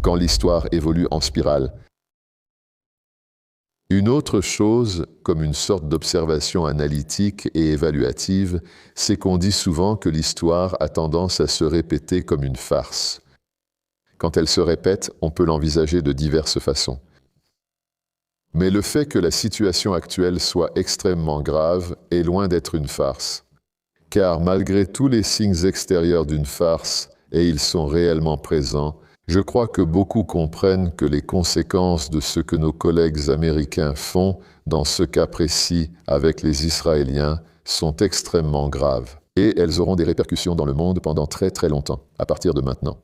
quand l'histoire évolue en spirale. Une autre chose, comme une sorte d'observation analytique et évaluative, c'est qu'on dit souvent que l'histoire a tendance à se répéter comme une farce. Quand elle se répète, on peut l'envisager de diverses façons. Mais le fait que la situation actuelle soit extrêmement grave est loin d'être une farce. Car malgré tous les signes extérieurs d'une farce, et ils sont réellement présents, je crois que beaucoup comprennent que les conséquences de ce que nos collègues américains font, dans ce cas précis avec les Israéliens, sont extrêmement graves. Et elles auront des répercussions dans le monde pendant très très longtemps, à partir de maintenant.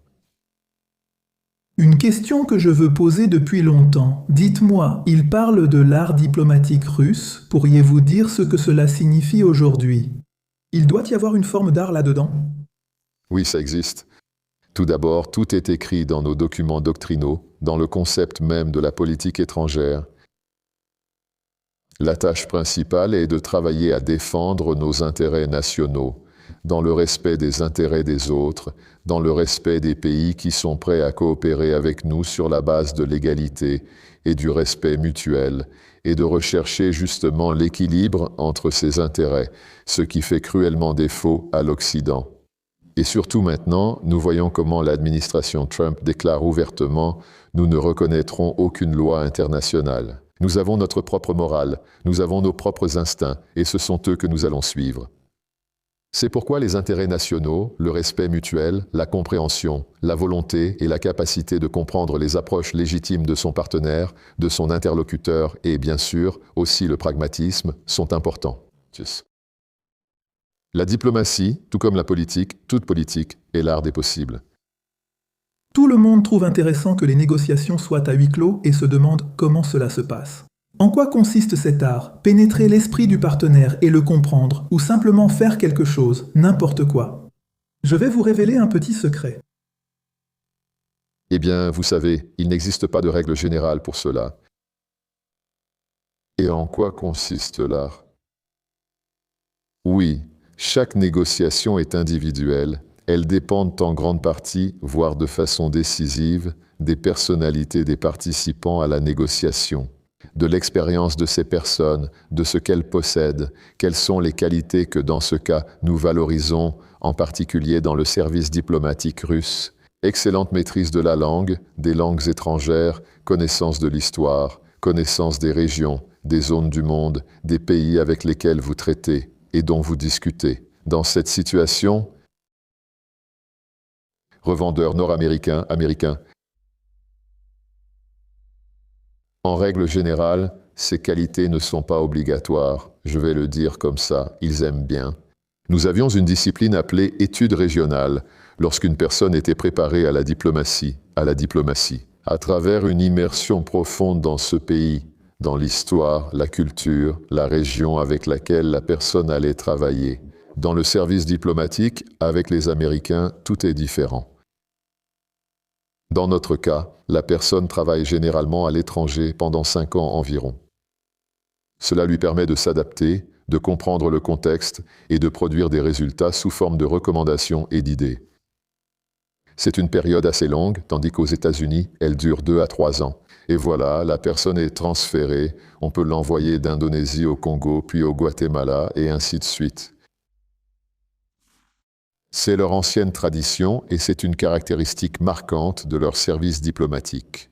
Une question que je veux poser depuis longtemps. Dites-moi, il parle de l'art diplomatique russe. Pourriez-vous dire ce que cela signifie aujourd'hui? Il doit y avoir une forme d'art là-dedans? Oui, ça existe. Tout d'abord, tout est écrit dans nos documents doctrinaux, dans le concept même de la politique étrangère. La tâche principale est de travailler à défendre nos intérêts nationaux, dans le respect des intérêts des autres, dans le respect des pays qui sont prêts à coopérer avec nous sur la base de l'égalité et du respect mutuel, et de rechercher justement l'équilibre entre ces intérêts, ce qui fait cruellement défaut à l'Occident. Et surtout maintenant, nous voyons comment l'administration Trump déclare ouvertement « Nous ne reconnaîtrons aucune loi internationale. Nous avons notre propre morale, nous avons nos propres instincts, et ce sont eux que nous allons suivre. » C'est pourquoi les intérêts nationaux, le respect mutuel, la compréhension, la volonté et la capacité de comprendre les approches légitimes de son partenaire, de son interlocuteur et, bien sûr, aussi le pragmatisme, sont importants. La diplomatie, tout comme la politique, toute politique, est l'art des possibles. Tout le monde trouve intéressant que les négociations soient à huis clos et se demande comment cela se passe. En quoi consiste cet art? Pénétrer l'esprit du partenaire et le comprendre, ou simplement faire quelque chose, n'importe quoi. Je vais vous révéler un petit secret. Eh bien, vous savez, il n'existe pas de règle générale pour cela. Et en quoi consiste l'art? Oui, chaque négociation est individuelle. Elles dépendent en grande partie, voire de façon décisive, des personnalités des participants à la négociation, de l'expérience de ces personnes, de ce qu'elles possèdent, quelles sont les qualités que dans ce cas nous valorisons, en particulier dans le service diplomatique russe, excellente maîtrise de la langue, des langues étrangères, connaissance de l'histoire, connaissance des régions, des zones du monde, des pays avec lesquels vous traitez et dont vous discutez. Dans cette situation, revendeurs nord-américains, américains. En règle générale, ces qualités ne sont pas obligatoires, je vais le dire comme ça, ils aiment bien. Nous avions une discipline appelée études régionales, lorsqu'une personne était préparée à la diplomatie, à travers une immersion profonde dans ce pays, dans l'histoire, la culture, la région avec laquelle la personne allait travailler. Dans le service diplomatique, avec les Américains, tout est différent. Dans notre cas, la personne travaille généralement à l'étranger pendant 5 ans environ. Cela lui permet de s'adapter, de comprendre le contexte et de produire des résultats sous forme de recommandations et d'idées. C'est une période assez longue, tandis qu'aux États-Unis, elle dure 2 à 3 ans. Et voilà, la personne est transférée, on peut l'envoyer d'Indonésie au Congo, puis au Guatemala, et ainsi de suite. C'est leur ancienne tradition et c'est une caractéristique marquante de leur service diplomatique.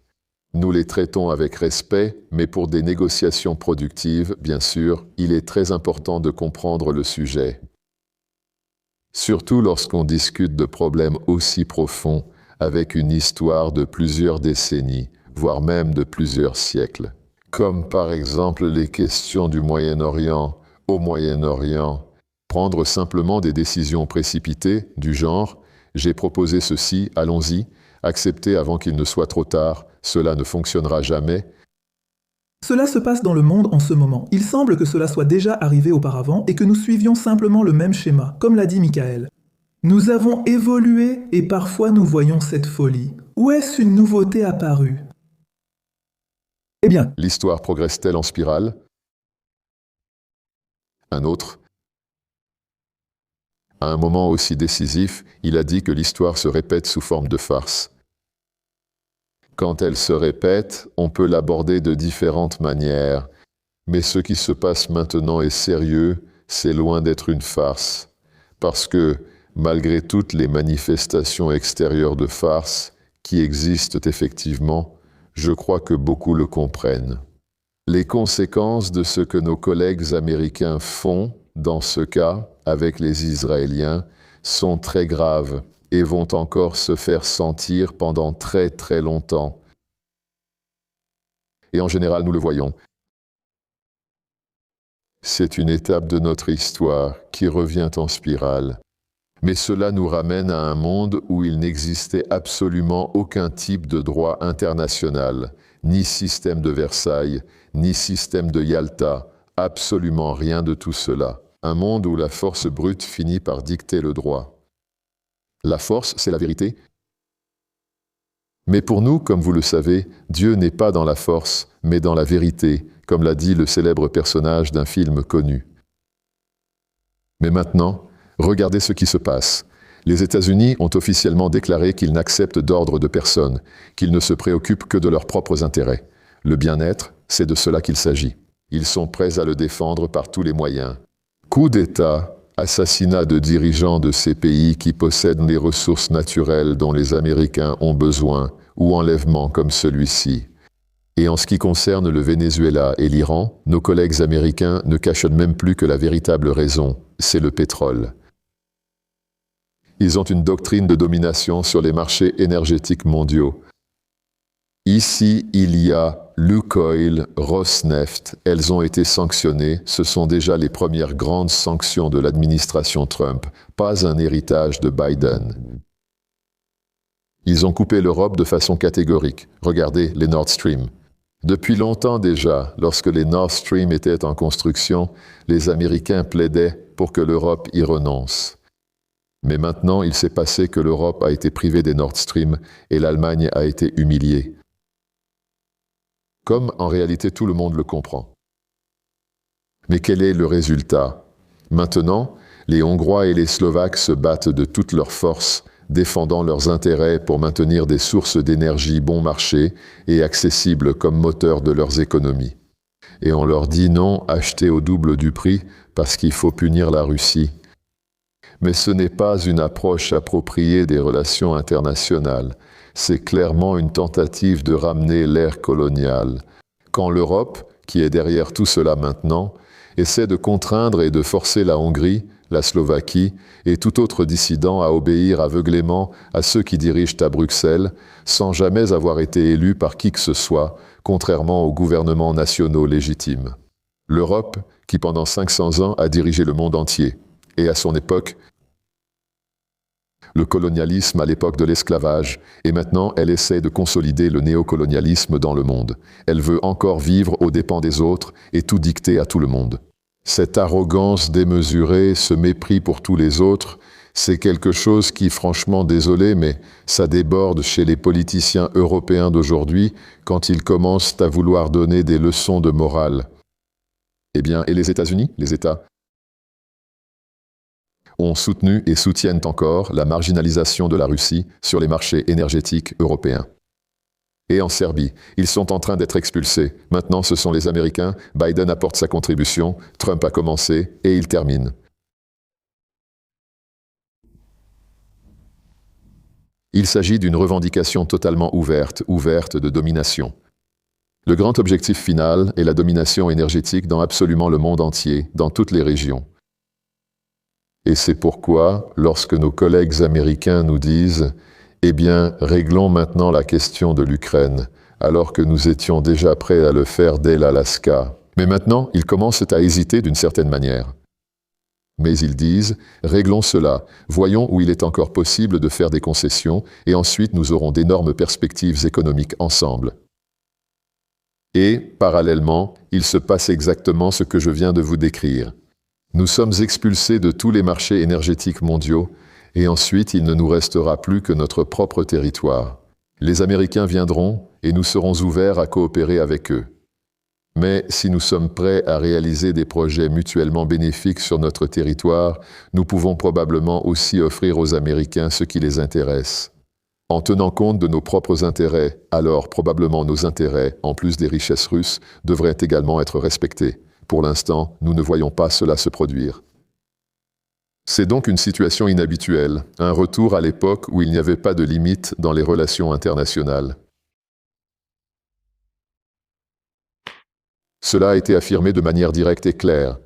Nous les traitons avec respect, mais pour des négociations productives, bien sûr, il est très important de comprendre le sujet. Surtout lorsqu'on discute de problèmes aussi profonds, avec une histoire de plusieurs décennies, voire même de plusieurs siècles. Comme par exemple les questions du Moyen-Orient, au Moyen-Orient. Prendre simplement des décisions précipitées, du genre « j'ai proposé ceci, allons-y », accepter avant qu'il ne soit trop tard, cela ne fonctionnera jamais. Cela se passe dans le monde en ce moment. Il semble que cela soit déjà arrivé auparavant et que nous suivions simplement le même schéma, comme l'a dit Michael. Nous avons évolué et parfois nous voyons cette folie. Où est-ce une nouveauté apparue? Eh bien, L'histoire progresse-t-elle en spirale? Un autre. À un moment aussi décisif, il a dit que l'histoire se répète sous forme de farce. Quand elle se répète, on peut l'aborder de différentes manières. Mais ce qui se passe maintenant est sérieux, c'est loin d'être une farce. Parce que, malgré toutes les manifestations extérieures de farce qui existent effectivement, je crois que beaucoup le comprennent. Les conséquences de ce que nos collègues américains font, dans ce cas, avec les Israéliens, sont très graves et vont encore se faire sentir pendant très très longtemps. Et en général, nous le voyons. C'est une étape de notre histoire qui revient en spirale. Mais cela nous ramène à un monde où il n'existait absolument aucun type de droit international, ni système de Versailles, ni système de Yalta, absolument rien de tout cela. Un monde où la force brute finit par dicter le droit. La force, c'est la vérité. Mais pour nous, comme vous le savez, Dieu n'est pas dans la force, mais dans la vérité, comme l'a dit le célèbre personnage d'un film connu. Mais maintenant, regardez ce qui se passe. Les États-Unis ont officiellement déclaré qu'ils n'acceptent d'ordre de personne, qu'ils ne se préoccupent que de leurs propres intérêts. Le bien-être, c'est de cela qu'il s'agit. Ils sont prêts à le défendre par tous les moyens. Coup d'État, assassinat de dirigeants de ces pays qui possèdent les ressources naturelles dont les Américains ont besoin, ou enlèvement comme celui-ci. Et en ce qui concerne le Venezuela et l'Iran, nos collègues américains ne cachonnent même plus que la véritable raison, c'est le pétrole. Ils ont une doctrine de domination sur les marchés énergétiques mondiaux. Ici, il y a Lukoil, Rosneft, elles ont été sanctionnées, ce sont déjà les premières grandes sanctions de l'administration Trump, pas un héritage de Biden. Ils ont coupé l'Europe de façon catégorique. Regardez les Nord Stream. Depuis longtemps déjà, lorsque les Nord Stream étaient en construction, les Américains plaidaient pour que l'Europe y renonce. Mais maintenant, il s'est passé que l'Europe a été privée des Nord Stream et l'Allemagne a été humiliée. Comme en réalité tout le monde le comprend. Mais quel est le résultat? Maintenant, les Hongrois et les Slovaques se battent de toutes leurs forces, défendant leurs intérêts pour maintenir des sources d'énergie bon marché et accessibles comme moteur de leurs économies. Et on leur dit non, achetez au double du prix parce qu'il faut punir la Russie. Mais ce n'est pas une approche appropriée des relations internationales. C'est clairement une tentative de ramener l'ère coloniale. Quand l'Europe, qui est derrière tout cela maintenant, essaie de contraindre et de forcer la Hongrie, la Slovaquie et tout autre dissident à obéir aveuglément à ceux qui dirigent à Bruxelles, sans jamais avoir été élus par qui que ce soit, contrairement aux gouvernements nationaux légitimes. L'Europe, qui pendant 500 ans a dirigé le monde entier, et à son époque, le colonialisme à l'époque de l'esclavage, et maintenant elle essaie de consolider le néocolonialisme dans le monde. Elle veut encore vivre aux dépens des autres et tout dicter à tout le monde. Cette arrogance démesurée, ce mépris pour tous les autres, c'est quelque chose qui, franchement, désolé, mais ça déborde chez les politiciens européens d'aujourd'hui quand ils commencent à vouloir donner des leçons de morale. Eh bien, et les États-Unis, les États ont soutenu et soutiennent encore la marginalisation de la Russie sur les marchés énergétiques européens. Et en Serbie, ils sont en train d'être expulsés. Maintenant, ce sont les Américains. Biden apporte sa contribution, Trump a commencé et il termine. Il s'agit d'une revendication totalement ouverte de domination. Le grand objectif final est la domination énergétique dans absolument le monde entier, dans toutes les régions. Et c'est pourquoi, lorsque nos collègues américains nous disent « Eh bien, réglons maintenant la question de l'Ukraine », alors que nous étions déjà prêts à le faire dès l'Alaska. Mais maintenant, ils commencent à hésiter d'une certaine manière. Mais ils disent « Réglons cela, voyons où il est encore possible de faire des concessions, et ensuite nous aurons d'énormes perspectives économiques ensemble. » Et, parallèlement, il se passe exactement ce que je viens de vous décrire. Nous sommes expulsés de tous les marchés énergétiques mondiaux, et ensuite il ne nous restera plus que notre propre territoire. Les Américains viendront, et nous serons ouverts à coopérer avec eux. Mais si nous sommes prêts à réaliser des projets mutuellement bénéfiques sur notre territoire, nous pouvons probablement aussi offrir aux Américains ce qui les intéresse. en tenant compte de nos propres intérêts, alors probablement nos intérêts, en plus des richesses russes, devraient également être respectés. Pour l'instant, nous ne voyons pas cela se produire. C'est donc une situation inhabituelle, un retour à l'époque où il n'y avait pas de limite dans les relations internationales. Cela a été affirmé de manière directe et claire.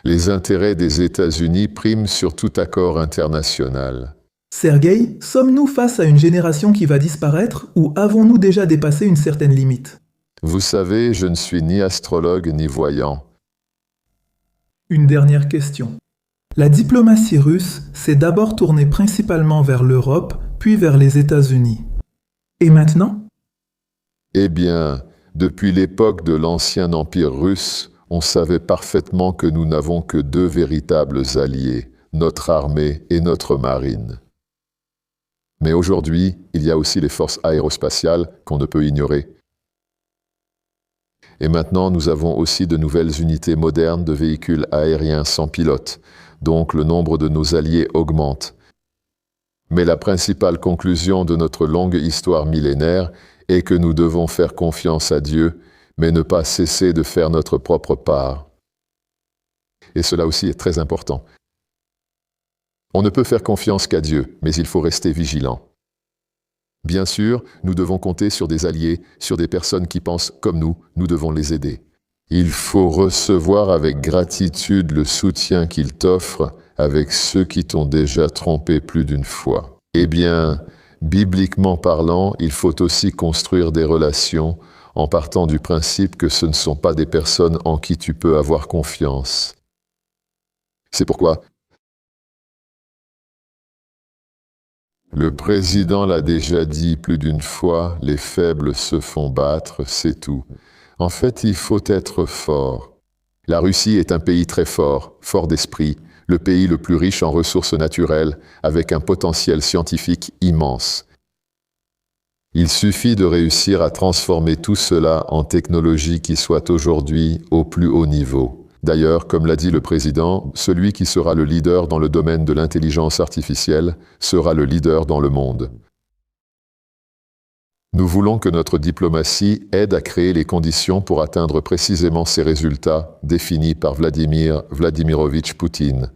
Les intérêts des États-Unis priment sur tout accord international. Sergueï, sommes-nous face à une génération qui va disparaître ou avons-nous déjà dépassé une certaine limite? Vous savez, je ne suis ni astrologue ni voyant. Une dernière question. La diplomatie russe s'est d'abord tournée principalement vers l'Europe, puis vers les États-Unis. Et maintenant? Eh bien, depuis l'époque de l'ancien empire russe, on savait parfaitement que nous n'avons que deux véritables alliés, notre armée et notre marine. Mais aujourd'hui, il y a aussi les forces aérospatiales qu'on ne peut ignorer. Et maintenant, nous avons aussi de nouvelles unités modernes de véhicules aériens sans pilote, donc le nombre de nos alliés augmente. Mais la principale conclusion de notre longue histoire millénaire est que nous devons faire confiance à Dieu, mais ne pas cesser de faire notre propre part. Et cela aussi est très important. On ne peut faire confiance qu'à Dieu, mais il faut rester vigilant. Bien sûr, nous devons compter sur des alliés, sur des personnes qui pensent comme nous devons les aider. Il faut recevoir avec gratitude le soutien qu'ils t'offrent avec ceux qui t'ont déjà trompé plus d'une fois. Eh bien, bibliquement parlant, il faut aussi construire des relations en partant du principe que ce ne sont pas des personnes en qui tu peux avoir confiance. C'est pourquoi le président l'a déjà dit plus d'une fois, les faibles se font battre, c'est tout. En fait, il faut être fort. La Russie est un pays très fort, fort d'esprit, le pays le plus riche en ressources naturelles, avec un potentiel scientifique immense. Il suffit de réussir à transformer tout cela en technologie qui soit aujourd'hui au plus haut niveau. D'ailleurs, comme l'a dit le président, celui qui sera le leader dans le domaine de l'intelligence artificielle sera le leader dans le monde. Nous voulons que notre diplomatie aide à créer les conditions pour atteindre précisément ces résultats définis par Vladimir Vladimirovitch Poutine,